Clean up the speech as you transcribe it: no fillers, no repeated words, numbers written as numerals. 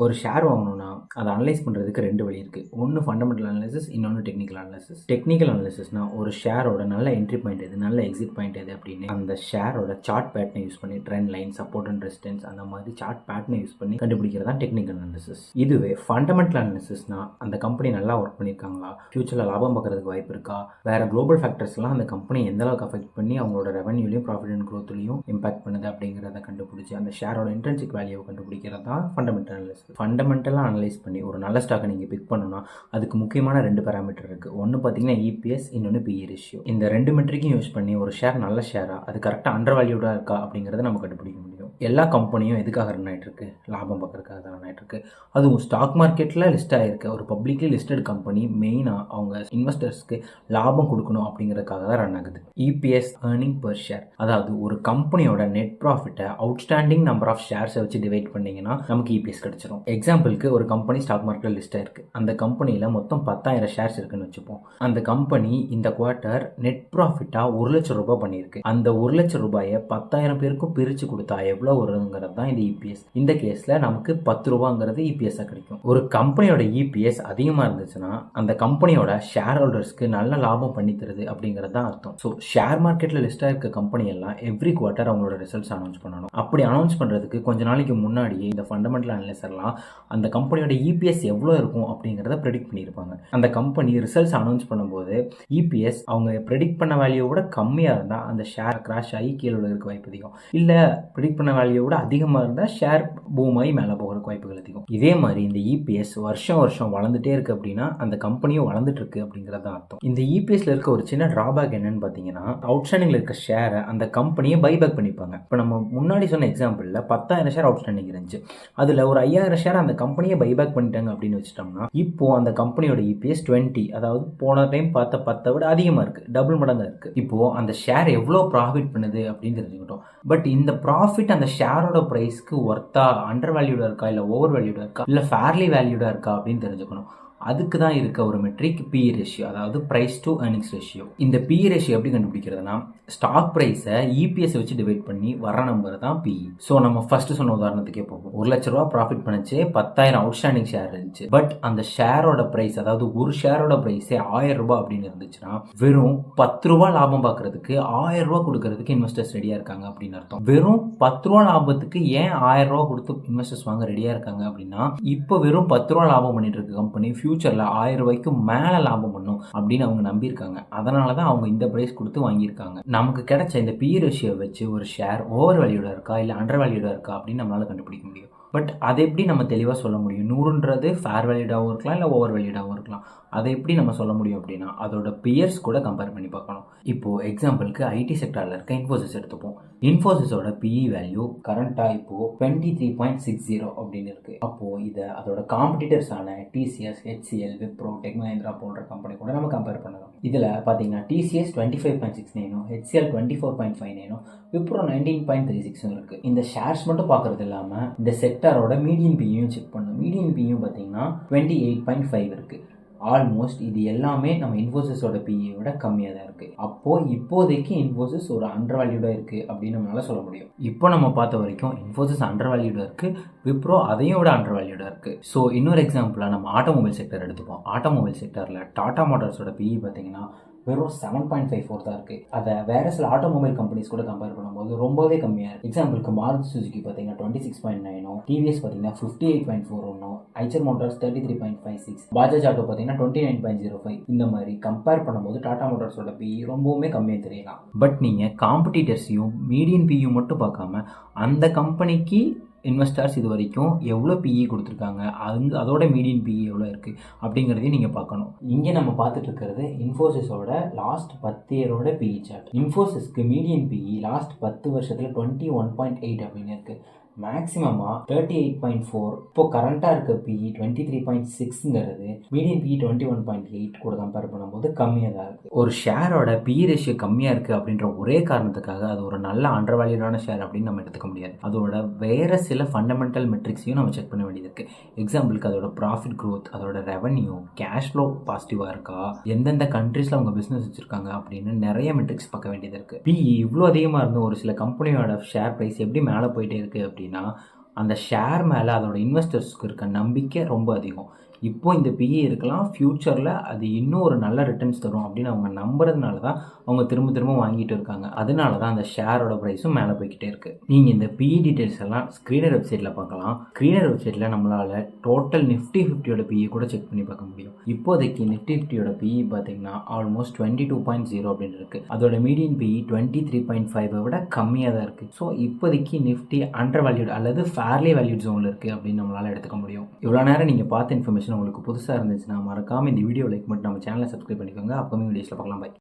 ஒரு ஷேர் வாங்கணும்னா அதை அனலைஸ் பண்ணுறதுக்கு 2 வழி இருக்குது. ஒன்று ஃபண்டமெண்டல் அனாலிசிஸ், இன்னொன்று டெக்னிக்கல் அனாலிசிஸ். டெக்னிக்கல் அனாலிசிஸ்னால் ஒரு ஷேரோட நல்ல என்ட்ரி பாயிண்ட் எது, நல்ல எக்ஸிட் பாயிண்ட் எது அப்படின்னு அந்த ஷேரோட சார்ட் பேட்டர்னை யூஸ் பண்ணி trend line, support and resistance அந்த மாதிரி சார்ட் பேட்டர்னை யூஸ் பண்ணி கண்டுபிடிக்கிறதா டெக்னிக்கல் அனாலிசிஸ். இதுவே ஃபண்டமெண்டல் அனாலிசிஸ்னால் அந்த கம்பெனி நல்லா ஒர்க் பண்ணியிருக்காங்களா, ஃபியூச்சரில் லாபம் பார்க்கறதுக்கு வாய்ப்பு இருக்கா, வேறு குளோபல் ஃபேக்டர்ஸ்லாம் அந்த கம்பெனி எந்த அளவுக்கு அஃபெக்ட் பண்ணி அவங்களோட ரெவன்யூலையும் ப்ராஃபிட் அண்ட் க்ரோத்லையும் இம்பாக்ட் பண்ணுது அப்படிங்கிறத கண்டுபிடிச்சி அந்த ஷேரோட இன்ட்ரின்சிக் வேல்யூவை கண்டுபிடிக்கிறது தான் ஃபண்டமெண்டல் அனாலிசிஸ். ஃபண்டமெண்டலாக அனலைஸ் பண்ணி ஒரு நல்ல ஸ்டாக்கை நீங்கள் பிக் பண்ணணும்னா அதுக்கு முக்கியமான 2 பேராமீட்டர் இருக்குது. ஒன்று பார்த்தீங்கன்னா EPS, இன்னொன்று PE ரேஷியோ. இந்த 2 மெட்ரிக்கையும் யூஸ் பண்ணி ஒரு ஷேர் நல்ல ஷேரா, அது கரெக்டாக அண்டர் வேல்யூடாக இருக்கா அப்படிங்கிறத நம்ம கண்டுபிடிக்க முடியும். எல்லா கம்பெனியும் எதுக்காக ரன் ஆகிட்டு இருக்கு? லாபம் பார்க்கறதுக்காக தான் ரன் ஆகிட்டு இருக்கு. அதுவும் ஸ்டாக் மார்க்கெட்டில் லிஸ்ட் ஆகிருக்கு ஒரு பப்ளிக்லி லிஸ்டட் கம்பெனி மெயினாக அவங்க இன்வெஸ்டர்ஸ்க்கு லாபம் கொடுக்கணும் அப்படிங்கிறதுக்காக தான் ரன் ஆகுது. EPS, ஏர்னிங் பெர் ஷேர், அதாவது ஒரு கம்பெனியோட நெட் ப்ராஃபிட்டை அவுட்ஸ்டாண்டிங் நம்பர் ஆஃப் ஷேர்ஸை வச்சு டிவைட் பண்ணிங்கன்னா நமக்கு EPS கிடைச்சிடும். எக்ஸாம்பிளுக்கு ஒரு கம்பெனி ஸ்டாக் மார்க்கெட்டில் லிஸ்ட் ஆயிருக்கு. அந்த கம்பெனியில் மொத்தம் 10,000 ஷேர்ஸ் இருக்குன்னு வச்சுப்போம். அந்த கம்பெனி இந்த குவார்ட்டர் நெட் ப்ராஃபிட்டாக 1 லட்சம் ரூபாய் பண்ணியிருக்கு. அந்த 1 லட்சம் ரூபாயை 10,000 பேருக்கும் பிரித்து கொடுத்தா எவ்வளோ வருங்கிறது தான் இந்த EPS. இந்த கேஸில் நமக்கு 10 ரூபாங்கிறது EPS கிடைக்கும். ஒரு கம்பெனியோட EPS அதிகமாக இருந்துச்சுன்னா அந்த கம்பெனியோட ஷேர் ஹோல்டர்ஸ்க்கு நல்ல லாபம் பண்ணி தருது அப்படிங்கிறது தான் அர்த்தம். ஸோ ஷேர் மார்க்கெட்டில் லிஸ்டாக இருக்க கம்பெனி எல்லாம் எவ்ரி குவார்ட்டர் அவங்களோட ரிசல்ட்ஸ் அனௌன்ஸ் பண்ணணும். அப்படி அனௌன்ஸ் பண்ணுறதுக்கு கொஞ்ச நாளைக்கு முன்னாடியே இந்த ஃபண்டமெண்டல் அனலைசர்லாம் அந்த கம்பெனியோட EPS எவ்வளோ இருக்கும் அப்படிங்கிறத ப்ரெடிக்ட் பண்ணியிருப்பாங்க. அந்த கம்பெனி ரிசல்ட்ஸ் அனௌன்ஸ் பண்ணும்போது EPS அவங்க ப்ரெடிக்ட் பண்ண வேல்யூவோட கம்மியாக இருந்தால் அந்த ஷேர் கிராஷ் ஆகி கீழே இருக்க வாய்ப்பு அதிகம். இல்லை ப்ரெடிக்ட் பண்ண வேல்யூவோட அதிகமாக இருந்தால் ஷேர் பூம் ஆகி மேலே போகிறதுக்கு வாய்ப்புகள் அதிகம். இதே மாதிரி இந்த EPS வருஷம் வளர்ந்துட்டே இருக்குது அப்படின்னா அந்த கம்பெனியும் வளர்ந்துட்டு இருக்கு அப்படிங்கிறது தான் அர்த்தம். இந்த EPSல இருக்க ஒரு சின்ன டிராபேக் என்னன்னு பார்த்தீங்கன்னா அவுட்ஸ்டாண்டிங்ல இருக்க ஷேரை அந்த கம்பெனியை பைபேக் பண்ணிப்பாங்க. இப்போ நம்ம முன்னாடி சொன்ன எக்ஸாம்பிளில் 10,000 ஷேர் அவுட்ஸ்டாண்டிங் இருந்துச்சு. அதில் ஒரு 5,000 ஷேர் அந்த கம்பெனியை பைபேக் பண்ணிட்டாங்க அப்படின்னு வச்சுட்டோம்னா இப்போ அந்த கம்பெனியோட EPS 20, அதாவது போன டைம் பார்த்த 10 விட அதிகமாக இருக்குது, டபுள் மடங்காக இருக்குது. இப்போ அந்த ஷேர் எவ்வளோ ப்ராஃபிட் பண்ணுது அப்படின்னு தெரிஞ்சுக்கிட்டோம். பட் இந்த ப்ராஃபிட் அந்த ஷேரோட ப்ரைஸ்க்கு ஒர்த்தா, அண்டர் வேல்யூடாக இருக்கா, இல்லை ஓவர் வேல்யூடாக இருக்கா, இல்லை ஃபேர்லி வேல்யூடாக இருக்கா அப்படின்னு தெரிஞ்சுக்கணும். அதுக்கு தான் இருக்க ஒரு மெட்ரிக் PE ரேஷியோ, அதாவது ப்ரைஸ் டு ஏர்னிங்ஸ் ரேஷியோ. இந்த PE ரேஷியோ எப்படி கண்டுபிடிக்கிறதுனா ஸ்டாக் ப்ரைஸை EPS வச்சு டிவைட் பண்ணி வர நம்பர் தான் PE. ஸோ நம்ம ஃபர்ஸ்ட் சொன்ன உதாரணத்துக்கே போகும். 1 லட்ச ரூபா ப்ராஃபிட் பண்ணிச்சு, 10,000 அவுட்ஸ்டாண்டிங் ஷேர் இருந்துச்சு. பட் அந்த ஷேரோட ப்ரைஸ், அதாவது ஒரு ஷேரோட ப்ரைஸே 1,000 ரூபாய் அப்படின்னு இருந்துச்சுன்னா வெறும் 10 ரூபாய் லாபம் பார்க்கறதுக்கு 1,000 ரூபாய் கொடுக்கறதுக்கு இன்வெஸ்டர்ஸ் ரெடியாக இருக்காங்க அப்படின்னு அர்த்தம். வெறும் 10 ரூபா லாபத்துக்கு ஏன் 1,000 ரூபாய் கொடுத்து இன்வெஸ்டர்ஸ் வாங்க ரெடியாக இருக்காங்க அப்படின்னா இப்போ வெறும் 10 ரூபா லாபம் பண்ணிட்டு இருக்க கம்பெனி ஃபியூச்சரில் 1,000 ரூபாய்க்கு மேலே லாபம் பண்ணும் அப்படின்னு அவங்க நம்பியிருக்காங்க. அதனால தான் அவங்க இந்த ப்ரைஸ் கொடுத்து வாங்கியிருக்காங்க. நமக்கு கிடைச்ச இந்த PE ரேஷியோ வச்சு ஒரு ஷேர் ஓவர் வேல்யூடாக இருக்கா இல்லை அண்டர் வேல்யூடாக இருக்கா அப்படின்னு நம்மளால கண்டுபிடிக்க முடியும். பட் அதை எப்படி நம்ம தெளிவாக சொல்ல முடியும்? 100ன்றது ஃபேர் வேல்யூடாகவும் இருக்கலாம், இல்லை ஓவர் வேல்யூடாகவும் இருக்கலாம். அதை எப்படி நம்ம சொல்ல முடியும் அப்படின்னா அதோட பியர்ஸ் கூட கம்பேர் பண்ணி பார்க்கணும். இப்போது எக்ஸாம்பிளுக்கு IT செக்டாரில் இருக்க இன்ஃபோசிஸ் எடுத்துப்போம். இன்ஃபோசிஸோட PE வேல்யூ கரண்ட்டாக இப்போது 23.60 அப்படின்னு இருக்குது. அப்போது இதை அதோட காம்படிட்டர்ஸான TCS, HCL, Wipro, tech Mahindra போன்ற கம்பெனி கூட நம்ம கம்பேர் பண்ணலாம். இதில் பார்த்தீங்கன்னா TCS 25.69, HCL 24.59, விப்ரோ 19.36 இருக்குது. இந்த ஷேர்ஸ் மட்டும் பார்க்குறது இல்லாமல் இந்த செக்டாரோட மீடியன் PEயும் செக் பண்ணணும். மீடியன் PEயும் பார்த்தீங்கன்னா 28.5 இருக்குது. ஆல்மோஸ்ட் இது எல்லாமே நம்ம இன்ஃபோசிஸோட PE விட கம்மியாக தான் இருக்குது. அப்போது இப்போதைக்கு இன்ஃபோசிஸ் ஒரு அண்டர் வேல்யூடாக இருக்குது அப்படின்னு நம்மளால சொல்ல முடியும். இப்போ நம்ம பார்த்த வரைக்கும் இன்ஃபோசிஸ் அண்டர் வேல்யூடாக இருக்குது, விப்ரோ அதையும் விட அண்டர் வேல்யூடாக இருக்குது. ஸோ இன்னொரு எக்ஸாம்பிளாக நம்ம ஆட்டோமொபைல் செக்டர் எடுத்துப்போம். ஆட்டோமொபைல் செக்டரில் டாடா மோட்டார்ஸோட PE பார்த்தீங்கன்னா வெறும் 7.54 தான் இருக்குது. அதை வேறு சில ஆட்டோமொபைல் கம்பெனிஸ் கூட கம்பேர் பண்ணும்போது ரொம்பவே கம்மியாக இருக்குது. எக்ஸாம்பிளுக்கு மாருதி சுசுகி பார்த்தீங்கன்னா 26.9, டிவிஎஸ் பார்த்தீங்கன்னா 58.41, ஐச்சர் மோட்டார்ஸ் 33.56, பஜாஜ் ஆட்டோ பார்த்தீங்கன்னா 29.05. இந்த மாதிரி கம்பேர் பண்ணும்போது டாடா மோட்டார்ஸோட PE ரொம்பவுமே கம்மியாக தெரியலாம். பட் நீங்கள் காம்படிட்டர்ஸையும் மீடியன் PEயும் மட்டும் பார்க்காம அந்த கம்பெனிக்கு இன்வெஸ்டர்ஸ் இது வரைக்கும் எவ்வளோ PE கொடுத்துருக்காங்க, அதோட மீடியன் PE எவ்வளோ இருக்குது அப்படிங்கிறதையும் நீங்கள் பார்க்கணும். இங்கே நம்ம பார்த்துட்டு இருக்கிறது இன்ஃபோசிஸோட லாஸ்ட் 10 இயரோட PE சார்ட். இன்ஃபோசிஸ்க்கு மீடியன் PE லாஸ்ட் 10 வருஷத்தில் 21.8 அப்படின்னு இருக்குது. மேக்ஸிமமாக 38.4. இப்போ கரண்ட்டாக இருக்க PE 23.6ங்கிறது மீடியன் PE 21.8 கூட கம்பேர் பண்ணும்போது கம்மியாக தான் இருக்குது. ஒரு ஷேரோட PE ரேஷியோ கம்மியாக இருக்குது அப்படின்ற ஒரே காரணத்துக்காக அது ஒரு நல்ல அண்டர் வேல்யூடான ஷேர் அப்படின்னு நம்ம எடுத்துக்க முடியாது. அதோட வேறு சில ஃபண்டமெண்டல் மெட்ரிக்ஸையும் நம்ம செக் பண்ண வேண்டியது இருக்குது. எக்ஸாம்பிளுக்கு அதோட ப்ராஃபிட் க்ரோத், அதோட ரெவன்யூ, கேஷ் ஃப்ளோ பாசிட்டிவாக இருக்கா, எந்தெந்த கண்ட்ரீஸில் அவங்க பிஸ்னஸ் வச்சுருக்காங்க அப்படின்னு நிறைய மெட்ரிக்ஸ் பார்க்க வேண்டியது இருக்குது. PE இவ்வளோ அதிகமாக இருந்தும் ஒரு சில கம்பெனியோட ஷேர் ப்ரைஸ் எப்படி மேலே போயிட்டே இருக்குது அப்படின்னா அந்த ஷேர் மேலே அதோட இன்வெஸ்டர்ஸ்க்கு இருக்க நம்பிக்கை ரொம்ப அதிகம். இப்போ இந்த பிஇ இருக்கலாம், ஃப்யூச்சரில் அது இன்னும் ஒரு நல்ல ரிட்டர்ன்ஸ் தரும் அப்படின்னு அவங்க நம்புறதுனால தான் அவங்க திரும்ப திரும்ப வாங்கிட்டு இருக்காங்க. அதனால தான் அந்த ஷேரோட ப்ரைஸும் மேலே போய்கிட்டே இருக்குது. நீங்கள் இந்த பிஇ டீட்டெயில்ஸ் எல்லாம் ஸ்க்ரீனர் வெப்சைட்டில் பார்க்கலாம். ஸ்க்ரீனர் வெப்சைட்டில் நம்மளால் டோட்டல் நிஃப்டி 50யோட பிஇ கூட செக் பண்ணி பார்க்க முடியும். இப்போதைக்கு நிஃப்டி 50யோட பிஇ பார்த்தீங்கன்னா ஆல்மோஸ்ட் 22.0 அப்படின்னு இருக்குது. அதோட மீடியன் பிஇ 23.5 விட கம்மியாக தான் இருக்குது. ஸோ இப்போதைக்கு நிஃப்டி அண்டர் வேல்யூட் அல்லது ஃபேர்லி வேல்யூட் ஜோனில் இருக்குது அப்படின்னு நம்மளால் எடுத்துக்க முடியும். இவ்வளோ நேரம் நீங்கள் பார்த்த இன்ஃபர்மேஷன் உங்களுக்கு புதுசாக இருந்துச்சுன்னா மறக்காமல் இந்த வீடியோ லைக் பண்ணிட்டு நம்ம சேனலை சப்ஸ்கிரைப் பண்ணிக்கோங்க. அப்கமிங் வீடியோஸில் பார்க்கலாம். பை.